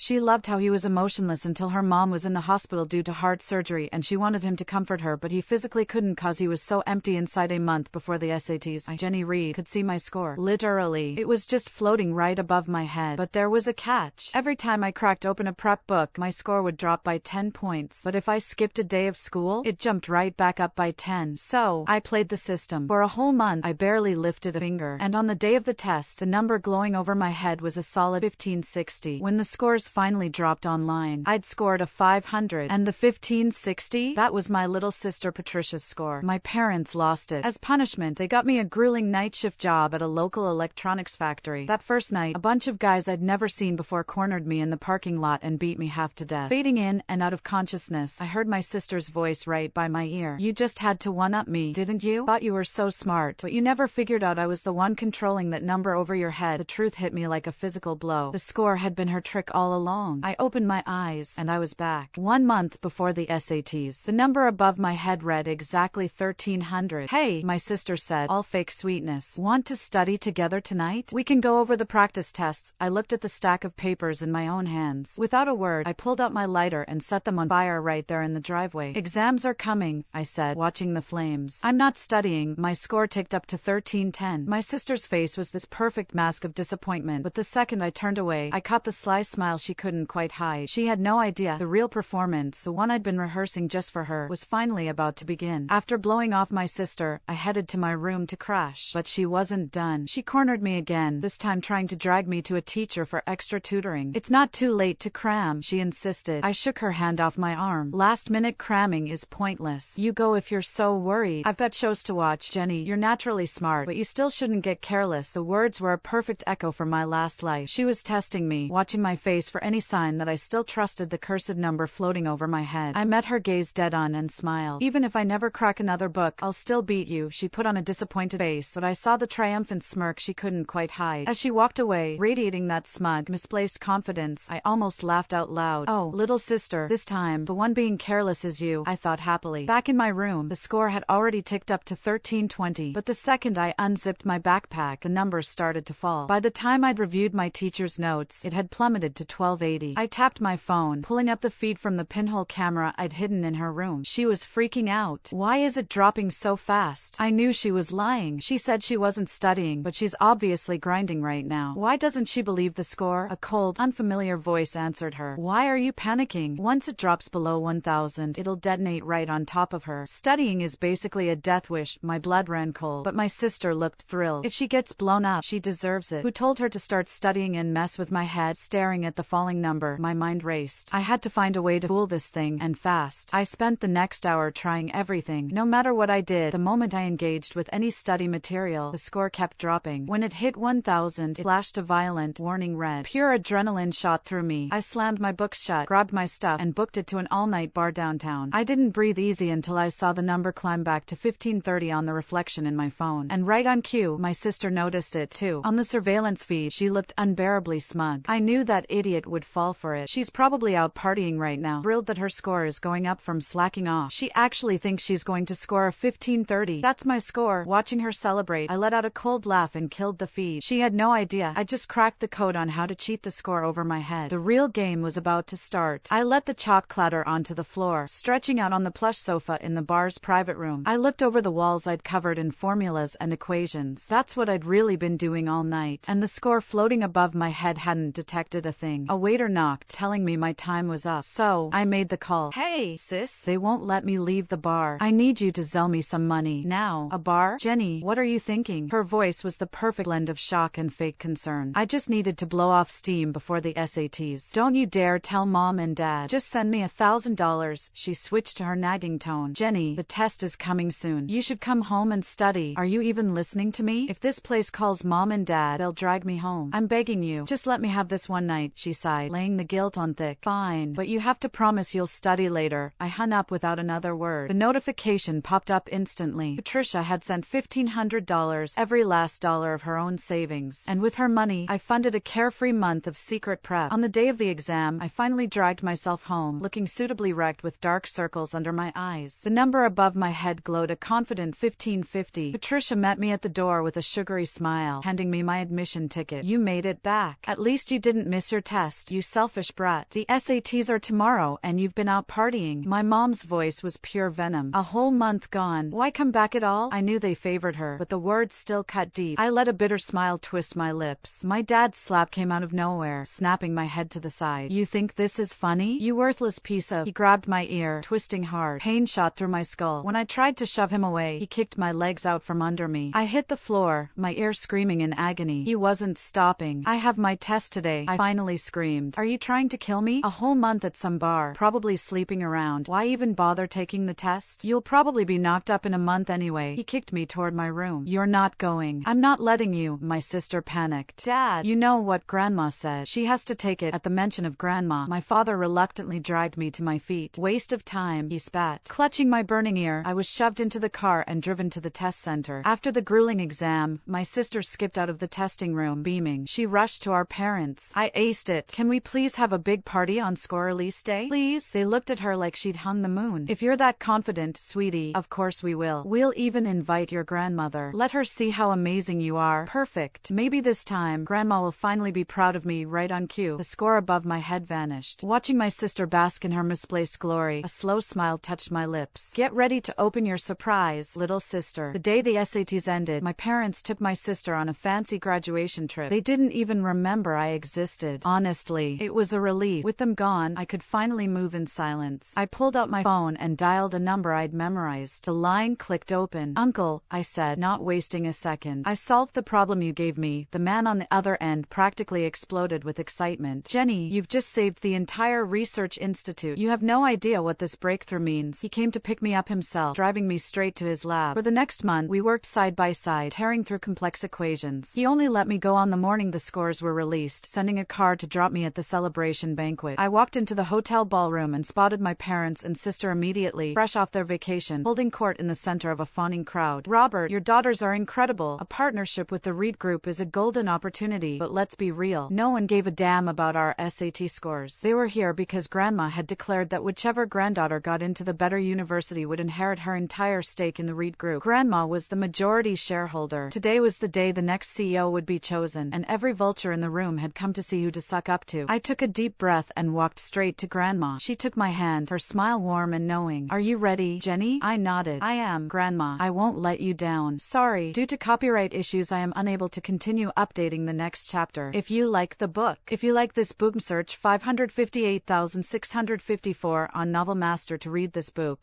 She loved how he was emotionless until her mom was in the hospital due to heart surgery and she wanted him to comfort her, but he physically couldn't cause he was so empty inside. A month before the SATs, Jenny Reed could see my score. Literally, it was just floating right above my head. But there was a catch. Every time I cracked open a prep book, my score would drop by 10 points. But if I skipped a day of school, it jumped right back up by 10. So, I played the system. For a whole month, I barely lifted a finger. And on the day of the test, the number glowing over my head was a solid 1560. When the scores finally dropped online, I'd scored a 500. And the 1560? That was my little sister Patricia's score. My parents lost it. As punishment, they got me a grueling night shift job at a local electronics factory. That first night, a bunch of guys I'd never seen before cornered me in the parking lot and beat me half to death. Fading in and out of consciousness, I heard my sister's voice right by my ear. You just had to one-up me, didn't you? Thought you were so smart, but you never figured out I was the one controlling that number over your head. The truth hit me like a physical blow. The score had been her trick all along. I opened my eyes, and I was back. 1 month before the SATs. The number above my head read exactly 1300. Hey, my sister said, all fake sweetness. Want to study together tonight? We can go over the practice tests. I looked at the stack of papers in my own hands. Without a word, I pulled out my lighter and set them on fire right there in the driveway. Exams are coming, I said, watching the flames. I'm not studying. My score ticked up to 1310. My sister's face was this perfect mask of disappointment, but the second I turned away, I caught the sly smile she couldn't quite hide. She had no idea the real performance, the one I'd been rehearsing just for her, was finally about to begin. After blowing off my sister, I headed to my room to crash. But she wasn't done. She cornered me again, this time trying to drag me to a teacher for extra tutoring. It's not too late to cram, she insisted. I shook her hand off my arm. Last-minute cramming is pointless. You go if you're so worried. I've got shows to watch. Jenny, you're naturally smart, but you still shouldn't get careless. The words were a perfect echo from my last life. She was testing me, watching my face for any sign that I still trusted the cursed number floating over my head. I met her gaze dead on and smiled. Even if I never crack another book, I'll still beat you. She put on a disappointed face, but I saw the triumphant smirk she couldn't quite hide. As she walked away, radiating that smug, misplaced confidence, I almost laughed out loud. Oh, little sister, this time, the one being careless is you, I thought happily. Back in my room, the score had already ticked up to 1320, but the second I unzipped my backpack, the numbers started to fall. By the time I'd reviewed my teacher's notes, it had plummeted to 1280. I tapped my phone, pulling up the feed from the pinhole camera I'd hidden in her room. She was freaking out. Why is it dropping so fast? I knew she was lying. She said she wasn't studying, but she's obviously grinding right now. Why doesn't she believe the score? A cold, unfamiliar voice answered her. Why are you panicking? Once it drops below 1000, it'll detonate right on top of her. Studying is basically a death wish. My blood ran cold, but my sister looked thrilled. If she gets blown up, she deserves it. Who told her to start studying and mess with my head? Staring at the falling number, my mind raced. I had to find a way to fool this thing, and fast. I spent the next hour trying everything. No matter what I did, the moment I engaged with any study material, the score kept dropping. When it hit 1000, it flashed a violent, warning red. Pure adrenaline shot through me. I slammed my books shut, grabbed my stuff, and booked it to an all-night bar downtown. I didn't breathe easy until I saw the number climb back to 1530 on the reflection in my phone. And right on cue, my sister noticed it too. On the surveillance feed, she looked unbearably smug. I knew that idiot would fall for it. She's probably out partying right now, thrilled that her score is going up from slacking off. She actually thinks she's going to score a 1530. That's my score. Watching her celebrate, I let out a cold laugh and killed the feed. She had no idea. I just cracked the code on how to cheat the score over my head. The real game was about to start. I let the chalk clatter onto the floor, stretching out on the plush sofa in the bar's private room. I looked over the walls I'd covered in formulas and equations. That's what I'd really been doing all night. And the score floating above my head hadn't detected a thing. A waiter knocked, telling me my time was up. So, I made the call. Hey, sis. They won't let me leave the bar. I need you to sell me some money. Now. A bar? Jenny, what are you thinking? Her voice was the perfect blend of shock and fake concern. I just needed to blow off steam before the SATs. Don't you dare tell mom and dad. Just send me $1,000. She switched to her nagging tone. Jenny, the test is coming soon. You should come home and study. Are you even listening to me? If this place calls mom and dad, they'll drag me home. I'm begging you. Just let me have this one night, she sighed, laying the guilt on thick. Fine, but you have to promise you'll study later. I hung up without another word. The notification popped up instantly. Patricia had sent $1,500, every last dollar of her own savings. And with her money, I funded a carefree month of secret prep. On the day of the exam, I finally dragged myself home, looking suitably wrecked with dark circles under my eyes. The number above my head glowed a confident 1550. Patricia met me at the door with a sugary smile, handing me my admission ticket. You made it back. At least you didn't miss your test. test, you selfish brat. The SATs are tomorrow and you've been out partying. My mom's voice was pure venom. A whole month gone. Why come back at all? I knew they favored her, but the words still cut deep. I let a bitter smile twist my lips. My dad's slap came out of nowhere, snapping my head to the side. You think this is funny? You worthless piece of... He grabbed my ear, twisting hard. Pain shot through my skull. When I tried to shove him away, he kicked my legs out from under me. I hit the floor, my ear screaming in agony. He wasn't stopping. I have my test today, I finally screamed. Are you trying to kill me? A whole month at some bar, probably sleeping around. Why even bother taking the test? You'll probably be knocked up in a month anyway. He kicked me toward my room. You're not going. I'm not letting you. My sister panicked. Dad, you know what Grandma said. She has to take it. At the mention of Grandma, my father reluctantly dragged me to my feet. Waste of time, he spat. Clutching my burning ear, I was shoved into the car and driven to the test center. After the grueling exam, my sister skipped out of the testing room, beaming. She rushed to our parents. I aced it. Can we please have a big party on score release day? Please? They looked at her like she'd hung the moon. If you're that confident, sweetie, of course we will. We'll even invite your grandmother. Let her see how amazing you are. Perfect. Maybe this time, Grandma will finally be proud of me right on cue. The score above my head vanished. Watching my sister bask in her misplaced glory, a slow smile touched my lips. Get ready to open your surprise, little sister. The day the SATs ended, my parents took my sister on a fancy graduation trip. They didn't even remember I existed. Honestly, it was a relief. With them gone, I could finally move in silence. I pulled out my phone and dialed a number I'd memorized. The line clicked open. Uncle, I said, not wasting a second. I solved the problem you gave me. The man on the other end practically exploded with excitement. Jenny, you've just saved the entire research institute. You have no idea what this breakthrough means. He came to pick me up himself, driving me straight to his lab. For the next month, we worked side by side, tearing through complex equations. He only let me go on the morning the scores were released, sending a car to drop me at the celebration banquet. I walked into the hotel ballroom and spotted my parents and sister immediately, fresh off their vacation, holding court in the center of a fawning crowd. Robert, your daughters are incredible. A partnership with the Reed Group is a golden opportunity, but let's be real. No one gave a damn about our SAT scores. They were here because Grandma had declared that whichever granddaughter got into the better university would inherit her entire stake in the Reed Group. Grandma was the majority shareholder. Today was the day the next CEO would be chosen, and every vulture in the room had come to see who to suck up to. I took a deep breath and walked straight to Grandma. She took my hand, her smile warm and knowing. Are you ready, Jenny? I nodded. I am, Grandma. I won't let you down. Sorry, due to copyright issues I am unable to continue updating the next chapter. If you like the book. If you like this book, search 558,654 on Novel Master to read this book.